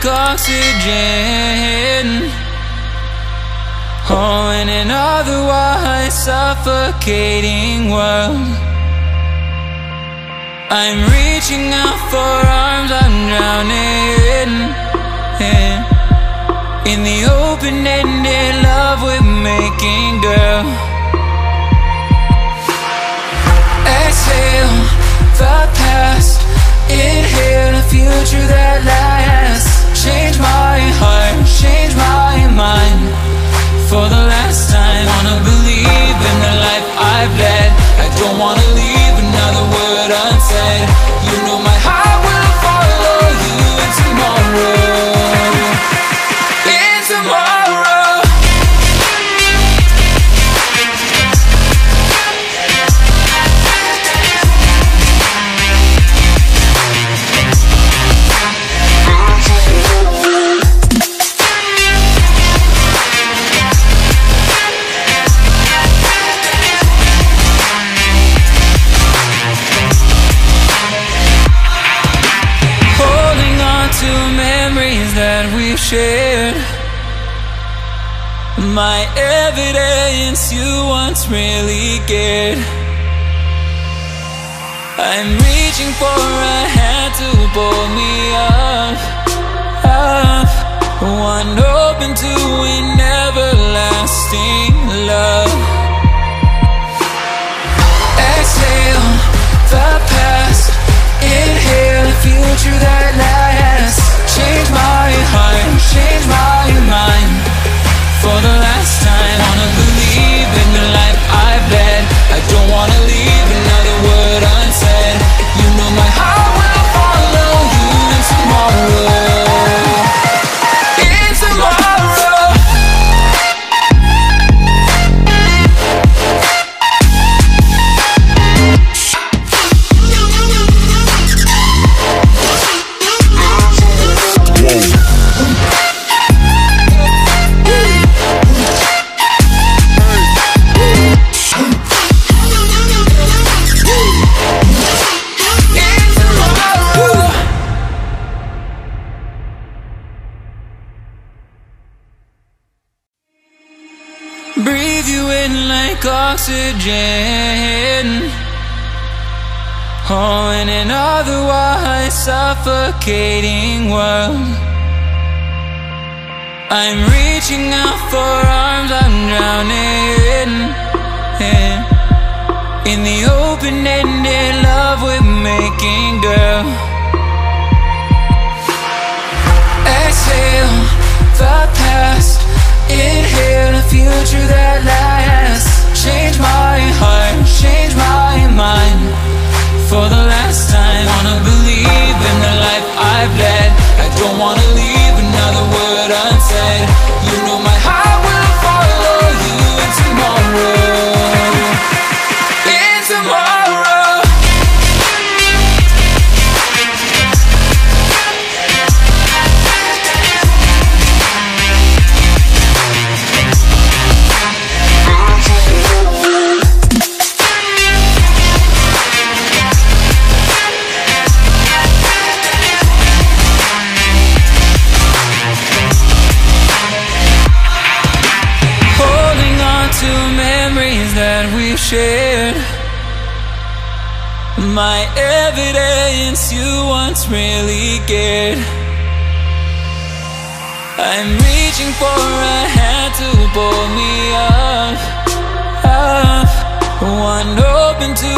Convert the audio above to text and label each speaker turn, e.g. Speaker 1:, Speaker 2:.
Speaker 1: like oxygen. Oh, in an otherwise suffocating world, I'm reaching out for arms, I'm drowning in the open-ended love we're making, girl. Exhale the past, inhale a future that lasts. Change my heart, change my mind. For the last time, wanna believe in the life I've led. I don't wanna leave another word unsaid. You know my heart will follow you in tomorrow. In tomorrow. Shared my evidence you once really cared. I'm reaching for a hand to pull me up, up. One open to an everlasting love. Exhale the past, inhale a future that lasts. Change my heart, change my mind. For the last time, wanna believe in the life I've led. I don't wanna leave another word unsaid. You know my heart will follow you in tomorrow. In tomorrow. Breathe you in like oxygen. Oh, in an otherwise suffocating world, I'm reaching out for arms, I'm drowning in the open-ended love we're making, girl. Exhale the past, inhale a future that lasts. Change my heart, change my mind. For the last time, wanna believe in the life I've led. I don't wanna leave another word unsaid. You know my heart will follow you in tomorrow. In tomorrow. Shared my evidence you once really cared. I'm reaching for a hand to pull me up, up. One open to